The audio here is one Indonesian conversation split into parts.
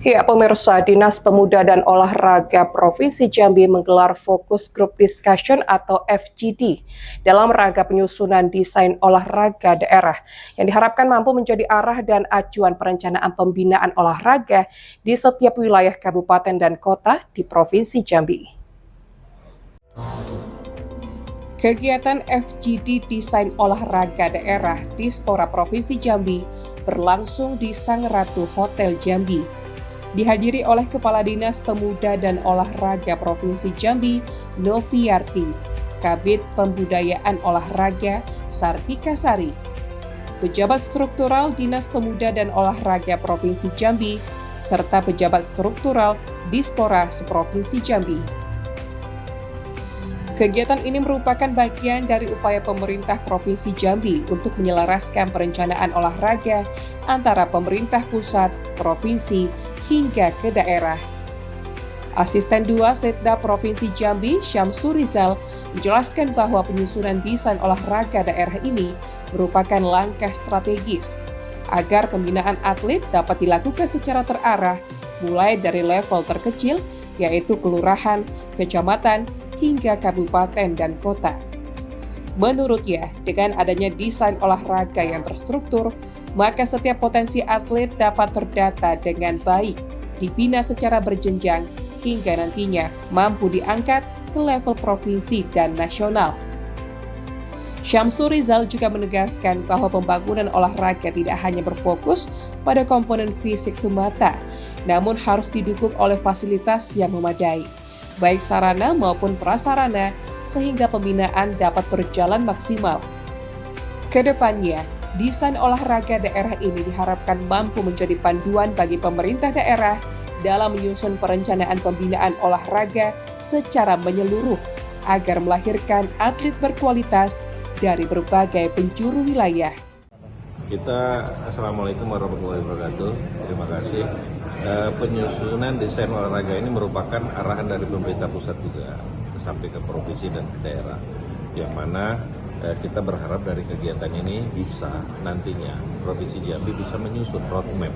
Ya, pemirsa, Dinas Pemuda dan Olahraga Provinsi Jambi menggelar Focus Group Discussion atau FGD dalam rangka penyusunan desain olahraga daerah yang diharapkan mampu menjadi arah dan acuan perencanaan pembinaan olahraga di setiap wilayah kabupaten dan kota di Provinsi Jambi. Kegiatan FGD Desain Olahraga Daerah di Dispora Provinsi Jambi berlangsung di Sang Ratu Hotel Jambi. Dihadiri oleh Kepala Dinas Pemuda dan Olahraga Provinsi Jambi, Noviarti, Kabid Pembudayaan Olahraga, Sartika Sari, pejabat struktural Dinas Pemuda dan Olahraga Provinsi Jambi, serta pejabat struktural Dispora Seprovinsi Jambi. Kegiatan ini merupakan bagian dari upaya pemerintah Provinsi Jambi untuk menyelaraskan perencanaan olahraga antara pemerintah pusat, provinsi, hingga ke daerah. Asisten 2 Setda Provinsi Jambi, Syamsur Rizal, menjelaskan bahwa penyusunan desain olahraga daerah ini merupakan langkah strategis agar pembinaan atlet dapat dilakukan secara terarah, mulai dari level terkecil, yaitu kelurahan, kecamatan, hingga kabupaten dan kota. Menurutnya, dengan adanya desain olahraga yang terstruktur, maka setiap potensi atlet dapat terdata dengan baik, dibina secara berjenjang, hingga nantinya mampu diangkat ke level provinsi dan nasional. Syamsur Rizal juga menegaskan bahwa pembangunan olahraga tidak hanya berfokus pada komponen fisik semata, namun harus didukung oleh fasilitas yang memadai, baik sarana maupun prasarana, sehingga pembinaan dapat berjalan maksimal. Kedepannya, desain olahraga daerah ini diharapkan mampu menjadi panduan bagi pemerintah daerah dalam menyusun perencanaan pembinaan olahraga secara menyeluruh agar melahirkan atlet berkualitas dari berbagai penjuru wilayah. Assalamualaikum warahmatullahi wabarakatuh. Terima kasih. Penyusunan desain olahraga ini merupakan arahan dari pemerintah pusat juga sampai ke provinsi dan ke daerah, yang mana kita berharap dari kegiatan ini bisa nantinya Provinsi Jambi bisa menyusun roadmap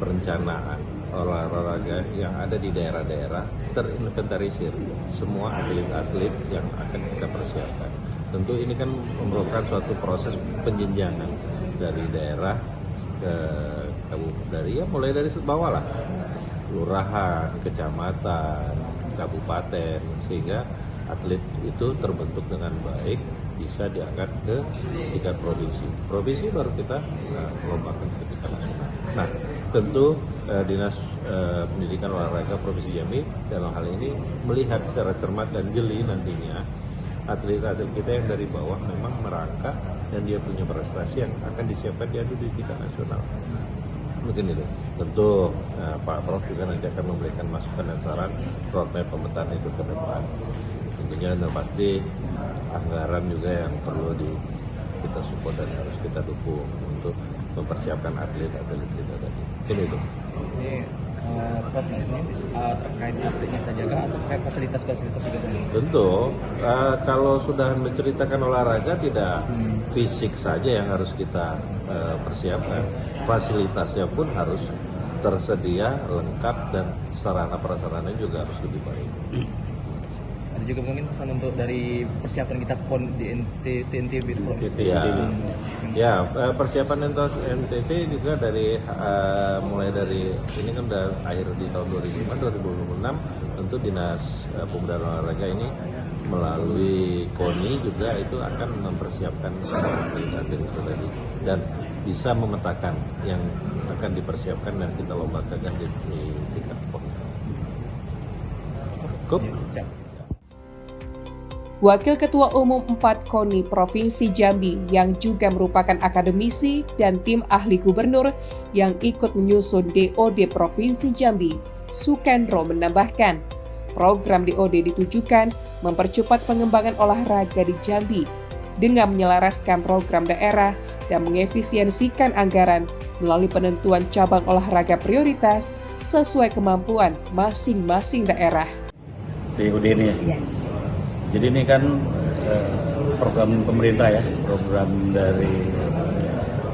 perencanaan olahraga yang ada di daerah-daerah, terinventarisir semua atlet-atlet yang akan kita persiapkan. Tentu ini kan merupakan suatu proses penjenjangan dari daerah ke kabupaten, mulai dari bawah lah, kelurahan, kecamatan, kabupaten, sehingga atlet itu terbentuk dengan baik, bisa diangkat ke tingkat provinsi baru kita melombakan ke tingkat nasional. Nah, tentu Dinas Pendidikan Olahraga Provinsi Jambi dalam hal ini melihat secara cermat dan jeli nantinya atlet-atlet kita yang dari bawah memang merangkak dan dia punya prestasi yang akan disiapkan diadu di tingkat nasional. Mungkin itu. Tentu Pak Prof juga nanti akan memberikan masukan dan saran roadmap pemetaan itu ke depan. Tentunya dan pasti anggaran juga yang perlu kita support dan harus kita dukung untuk mempersiapkan atlet-atlet kita tadi. Mungkin itu. Prof, ini terkait atletnya saja kah atau terkait fasilitas-fasilitas juga tadi? Tentu, kalau sudah menceritakan olahraga tidak fisik saja yang harus kita persiapkan, fasilitasnya pun harus tersedia lengkap dan sarana prasarana juga harus lebih baik. Ada juga mungkin pesan untuk dari persiapan kita PON di NTT Prof. Ya, persiapan untuk NTT juga dari mulai dari ini kan udah akhir di tahun 2005-2026, tentu Dinas Pemuda dan Olahraga ini melalui KONI juga itu akan mempersiapkan atlet itu tadi dan bisa memetakan yang akan dipersiapkan dan kita lombakan di tingkat PON. Wakil Ketua Umum 4 KONI Provinsi Jambi yang juga merupakan akademisi dan tim ahli gubernur yang ikut menyusun DOD Provinsi Jambi, Sukendro menambahkan, program DOD ditujukan mempercepat pengembangan olahraga di Jambi dengan menyelaraskan program daerah dan mengefisiensikan anggaran melalui penentuan cabang olahraga prioritas sesuai kemampuan masing-masing daerah. DOD ini ya? Iya. Jadi ini kan program pemerintah ya, program dari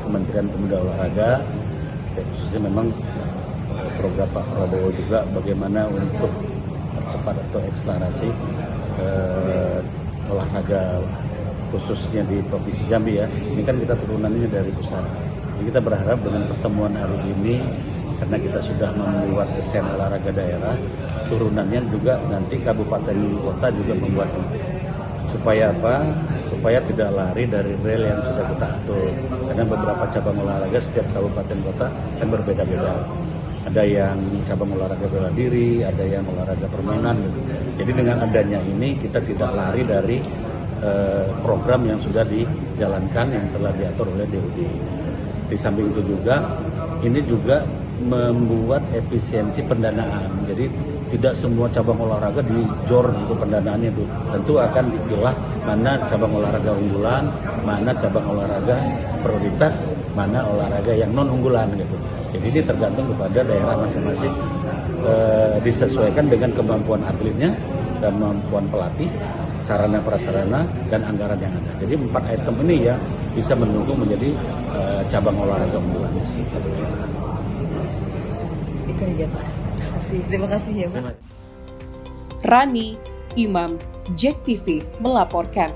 Kementerian Pemuda Olahraga, khususnya memang program Pak Prabowo juga bagaimana untuk percepat atau akselerasi olahraga khususnya di Provinsi Jambi ya. Ini kan kita turunannya dari pusat. Jadi kita berharap dengan pertemuan hari ini, karena kita sudah membuat desain olahraga daerah, turunannya juga nanti kabupaten kota juga membuat itu. Supaya apa? Supaya tidak lari dari rel yang sudah kita atur. Karena beberapa cabang olahraga setiap kabupaten kota kan berbeda-beda. Ada yang cabang olahraga bela diri, ada yang olahraga permainan. Jadi dengan adanya ini kita tidak lari dari program yang sudah dijalankan yang telah diatur oleh DUD. Di samping itu juga, ini juga membuat efisiensi pendanaan. Jadi tidak semua cabang olahraga dijor untuk pendanaannya itu. Tentu akan dipilah mana cabang olahraga unggulan, mana cabang olahraga prioritas, mana olahraga yang non unggulan gitu. Jadi ini tergantung kepada daerah masing-masing, disesuaikan dengan kemampuan atletnya, kemampuan pelatih, sarana prasarana dan anggaran yang ada. Jadi 4 item ini ya bisa mendukung menjadi cabang olahraga unggulan. Itu aja Pak. Terima kasih ya Pak. Rani Imam, JEK TV melaporkan.